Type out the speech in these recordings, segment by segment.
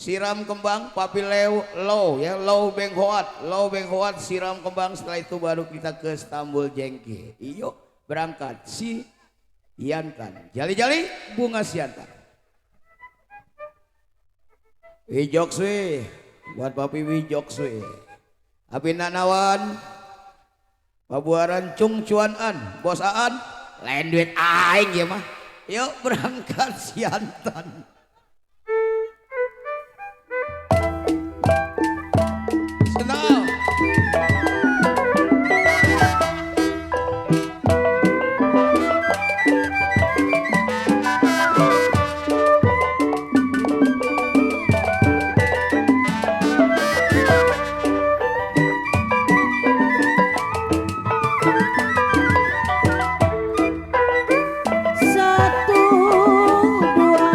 siram kembang papi low ya, low benghoat siram kembang, setelah itu baru kita ke Stambul Jengke. Iyo berangkat si Yantan jali-jali bunga siantan Wijokswe buat papi Wijokswe Abi Nanawan Pabuaran Cung Cuanan Bos Aan lain duit aing ya mah. Yuk berangkat siantan. Senang. Satu dua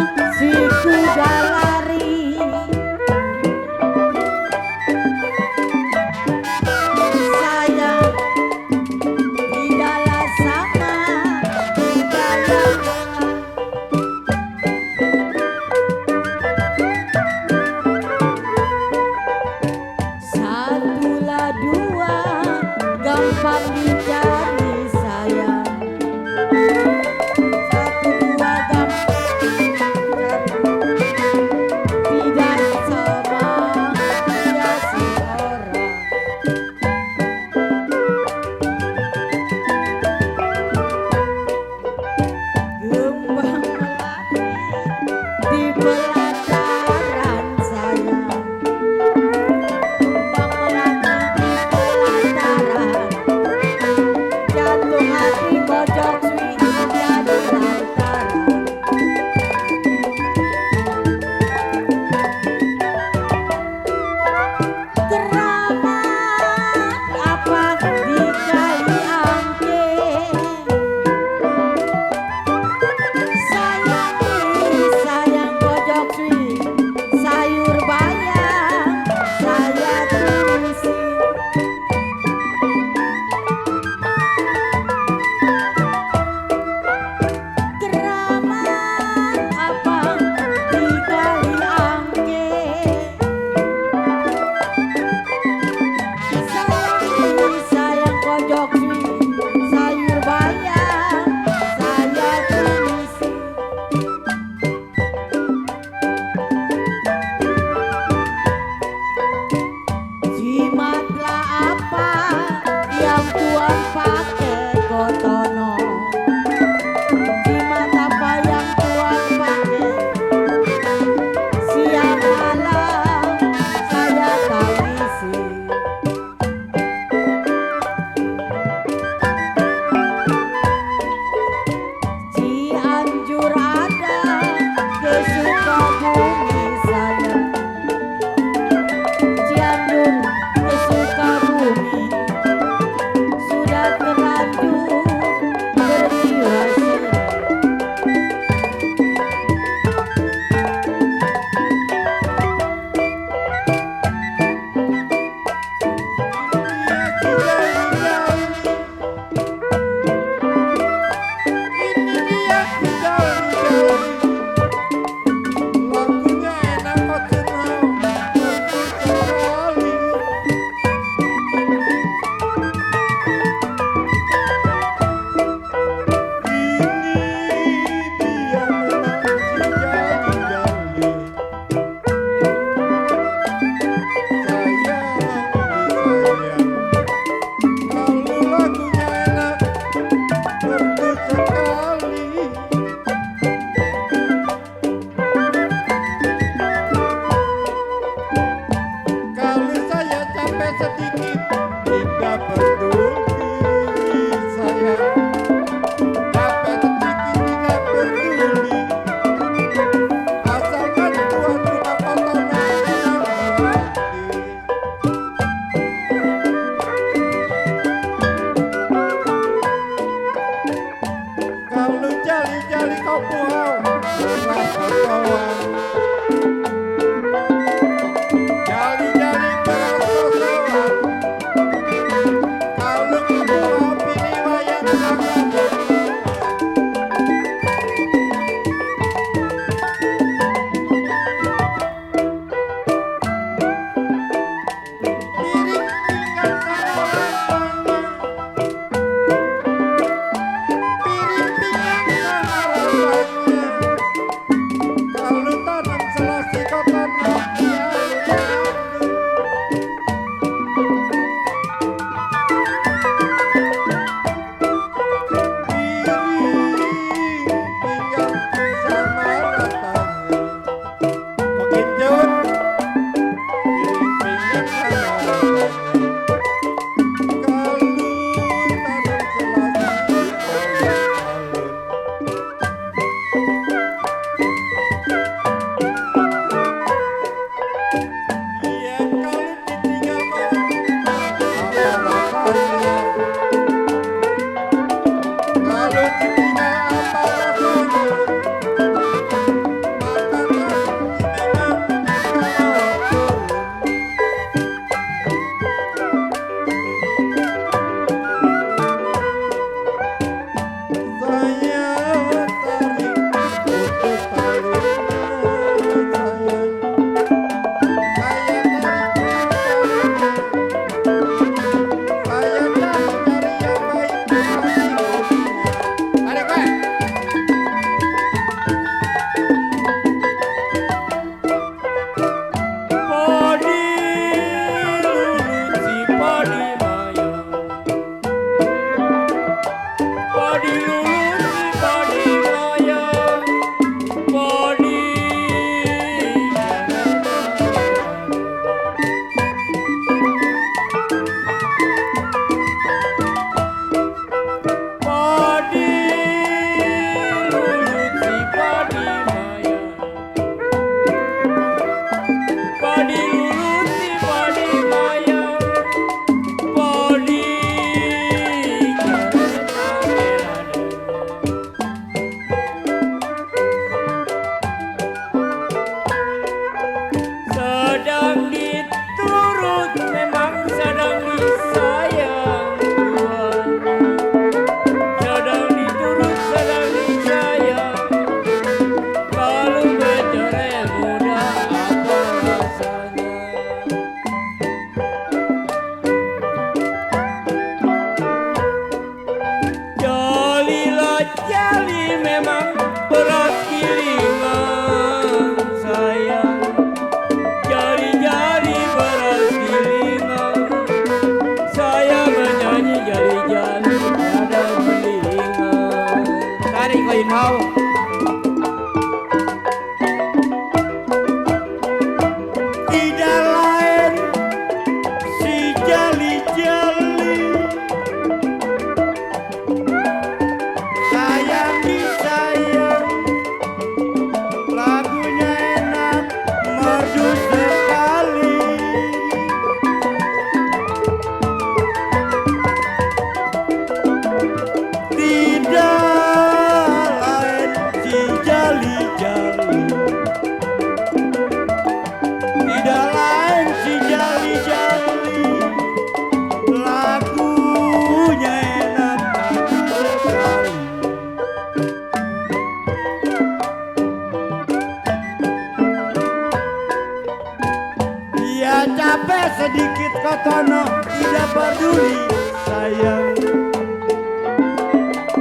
capek sedikit kotono tidak peduli sayang,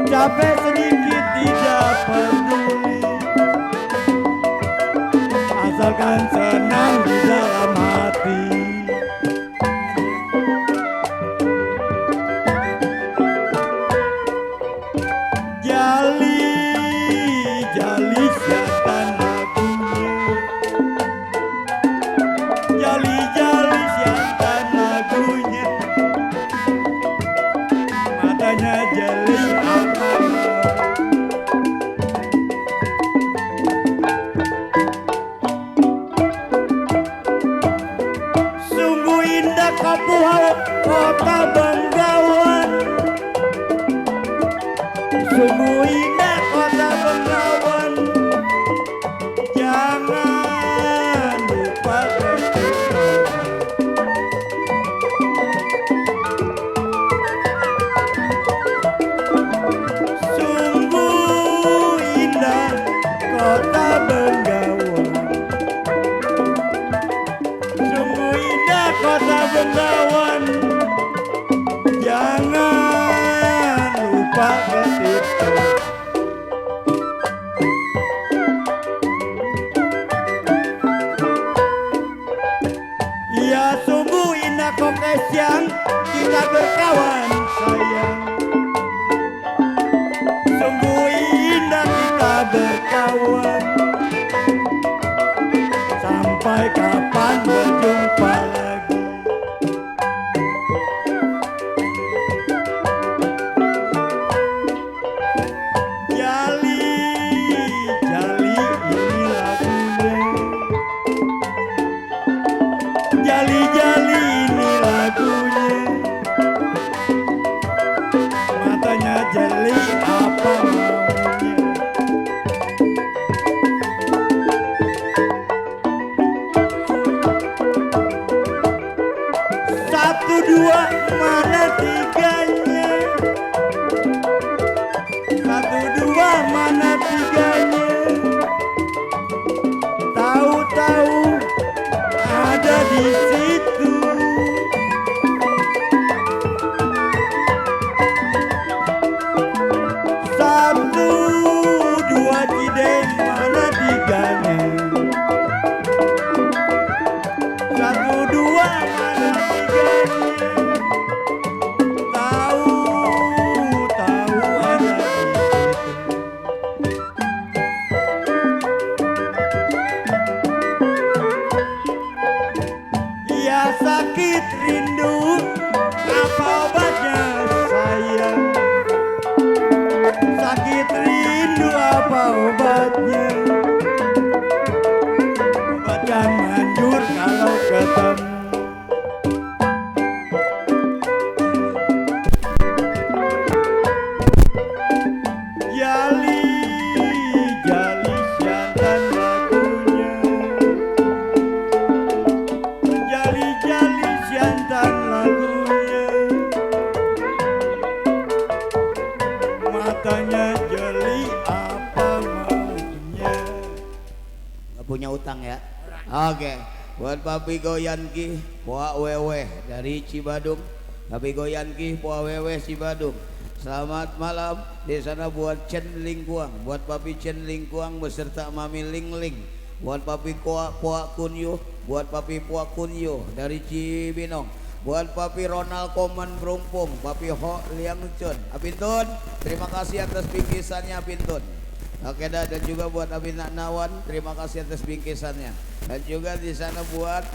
capek sedikit tidak peduli, asalkan senang di dalam hati. Jali jali siatan lagunya, jali jali siatan lagunya, matanya jeli apa. Sungguh indah Kapuhau kota Banggawan, sungguh indah kota Banggawan, jangan lupa ketika. Sungguh indah kota Banggawan, sungguh indah kota Banggawan, jangan lupa ketika. Ya sungguh indah kokes yang kita berkawan sayang, sungguh indah kita berkawan, sampai kapan berjumpa lagi. Jali jali ini lagunya, jali jali ini lagunya, matanya jeli apa maunya. Satu dua mana tiganya, satu dua mana tiganya, tahu-tahu ada di situ. Satu dua cideng mana tiganya, satu dua mana tiganya, tahu-tahu ada di situ. Ya sakit rindu apa obatnya sayang, sakit rindu apa obatnya, obat yang manjur kalau ketemu. Jali jali siantan lagunya, jali jali siantan lagunya, matanya jeli apa maunya. Gak punya utang ya. Oke, buat Papi Goyanki Poa Wewe dari Cibadung, Papi Goyanki Poa Wewe Cibadung. Selamat malam di sana buat Chen Lingkuang, buat Papi Chen Lingkuang beserta Mami Ling Ling, buat Papi Poa Kunyo, buat Papi Poa Kunyo dari Cibinong, buat Papi Ronald Koman Berumpung, Papi Ho Liang Chun. Apintun, terima kasih atas bingkisannya Apintun. Oke dah, dan juga buat Abina Nawan, terima kasih atas bingkisannya. Dan juga di sana buat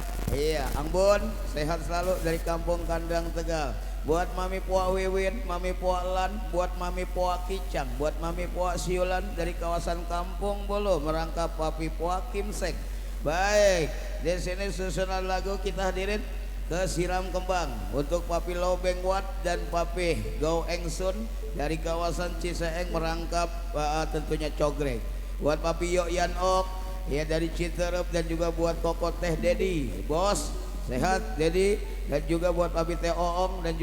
Angbon, sehat selalu dari Kampung Kandang Tegal. Buat Mami Poa Wiwin, Mami Poa Lan, buat Mami Poa Kicang, buat Mami Poa Siulan dari kawasan Kampung Bolo, merangkap Papi Poa Kimsek. Baik, di sini susunan lagu kita hadirin ke Siram Kembang untuk Papi Lobeng Wat dan Papi Go Engsun dari kawasan Ciseeng merangkap tentunya Cogrek. Buat Papi Yok Yan Ok ya dari Citerep, dan juga buat Koko Teh Dedi, bos sehat Dedi, dan juga buat Papi Teh Oong dan